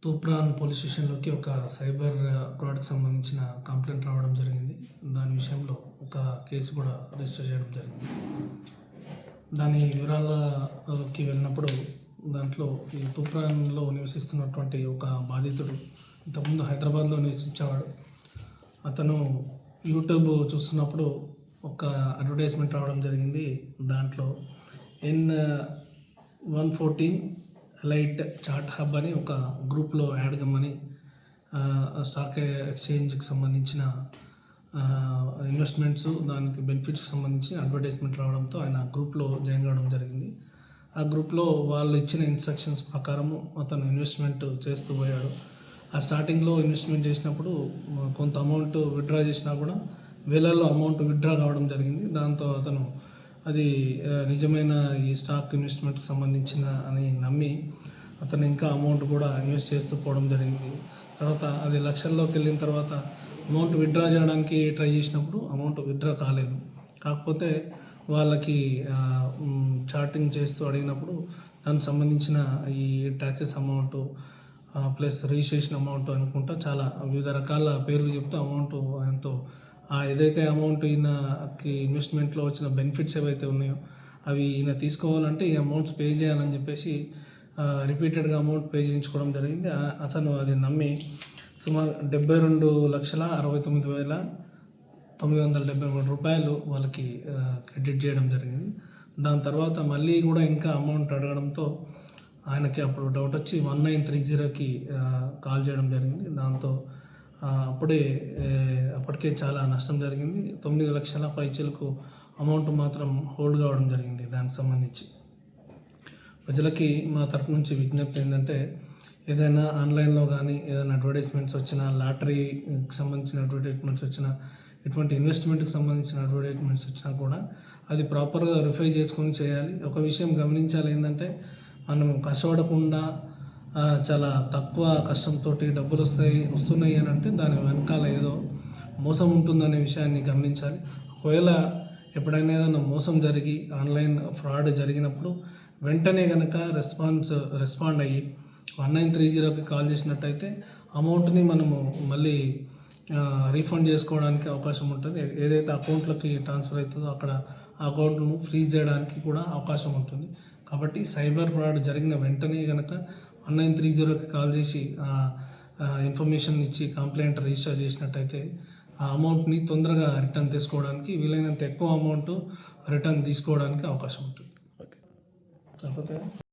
Toopran police స్టేషన్లోకి ఒక cyber ఫ్రాడ్కి సంబంధించిన complaint రావడం జరిగింది. దాని విషయంలో ఒక కేసు కూడా రిజిస్టర్ చేయడం జరిగింది. దాని వివరాలకి వెళ్ళినప్పుడు దాంట్లో ఈ తూప్రాన్లో నివసిస్తున్నటువంటి ఒక బాధితుడు ఇంతకుముందు హైదరాబాద్లో నివసించేవాడు. అతను యూట్యూబ్ చూస్తున్నప్పుడు ఒక అడ్వర్టైజ్మెంట్ రావడం జరిగింది. దాంట్లో N114 ఎలైట్ చాట్ హబ్ అని ఒక గ్రూప్లో యాడ్ కమ్మని స్టాక్ ఎక్స్చేంజ్కి సంబంధించిన ఇన్వెస్ట్మెంట్స్ దానికి బెనిఫిట్స్కి సంబంధించిన అడ్వర్టైజ్మెంట్ రావడంతో ఆయన గ్రూప్లో జాయిన్ కావడం జరిగింది. ఆ గ్రూప్లో వాళ్ళు ఇచ్చిన ఇన్స్ట్రక్షన్స్ ప్రకారము అతను ఇన్వెస్ట్మెంట్ చేస్తూ పోయాడు. ఆ స్టార్టింగ్లో ఇన్వెస్ట్మెంట్ చేసినప్పుడు కొంత అమౌంట్ విత్డ్రా చేసినా కూడా వేలల్లో అమౌంట్ విత్డ్రా కావడం జరిగింది. దాంతో అతను అది నిజమైన ఈ స్టాక్ ఇన్వెస్ట్మెంట్కి సంబంధించిన అని నమ్మి అతను ఇంకా అమౌంట్ కూడా ఇన్వెస్ట్ చేస్తూ పోవడం జరిగింది. తర్వాత అది లక్షల్లోకి వెళ్ళిన తర్వాత అమౌంట్ విత్డ్రా చేయడానికి ట్రై చేసినప్పుడు అమౌంట్ విత్డ్రా కాలేదు. కాకపోతే వాళ్ళకి చాటింగ్ చేస్తూ అడిగినప్పుడు దానికి సంబంధించిన ఈ taxes amount plus registration amount అనుకుంటా చాలా వివిధ రకాల పేర్లు చెప్తూ అమౌంట్ ఎంతో ఏదైతే అమౌంట్ ఈయనకి ఇన్వెస్ట్మెంట్లో వచ్చిన బెనిఫిట్స్ ఏవైతే ఉన్నాయో అవి ఈయన తీసుకోవాలంటే ఈ అమౌంట్స్ పే చేయాలని చెప్పేసి రిపీటెడ్గా అమౌంట్ పే చేయించుకోవడం జరిగింది. అతను అది నమ్మి సుమారు 72,69,973 రూపాయలు వాళ్ళకి క్రెడిట్ చేయడం జరిగింది. దాని తర్వాత మళ్ళీ కూడా ఇంకా అమౌంట్ అడగడంతో ఆయనకి అప్పుడు డౌట్ వచ్చి 1930కి కాల్ చేయడం జరిగింది. దాంతో అప్పటికే చాలా నష్టం జరిగింది. 9 లక్షల పైచలకు అమౌంట్ మాత్రం హోల్డ్ కావడం జరిగింది. దానికి సంబంధించి ప్రజలకి మా తరపు నుంచి విజ్ఞప్తి ఏంటంటే, ఏదైనా ఆన్లైన్లో కానీ ఏదైనా అడ్వర్టైజ్మెంట్స్ వచ్చినా, లాటరీకి సంబంధించిన అడ్వర్టైజ్మెంట్స్ వచ్చినా, ఇటువంటి ఇన్వెస్ట్మెంట్కి సంబంధించిన అడ్వర్టైజ్మెంట్స్ వచ్చినా కూడా అది ప్రాపర్గా వెరిఫై చేసుకొని చేయాలి. ఒక విషయం గమనించాలి ఏంటంటే, మనం కష్టపడకుండా చాలా తక్కువ కష్టంతో డబ్బులు వస్తున్నాయి అని అంటే దాని వెనకాల ఏదో మోసం ఉంటుందనే విషయాన్ని గమనించాలి. ఒకవేళ ఎప్పుడైనా ఏదైనా మోసం జరిగి ఆన్లైన్ ఫ్రాడ్ జరిగినప్పుడు వెంటనే కనుక రెస్పాండ్ అయ్యి 1930కి కాల్ చేసినట్టయితే అమౌంట్ని మనము మళ్ళీ రీఫండ్ చేసుకోవడానికి అవకాశం ఉంటుంది. ఏదైతే అకౌంట్లోకి ట్రాన్స్ఫర్ అవుతుందో అక్కడ ఆ అకౌంట్ను ఫ్రీజ్ చేయడానికి కూడా అవకాశం ఉంటుంది. కాబట్టి సైబర్ ఫ్రాడ్ జరిగిన వెంటనే కనుక 1930కి కాల్ చేసి ఇన్ఫర్మేషన్ ఇచ్చి కంప్లైంట్ రిజిస్టర్ చేసినట్టయితే ఆ అమౌంట్ని తొందరగా రిటర్న్ తీసుకోవడానికి, వీలైనంత ఎక్కువ అమౌంట్ రిటర్న్ తీసుకోవడానికి అవకాశం ఉంటుంది. ఓకే, కాకపోతే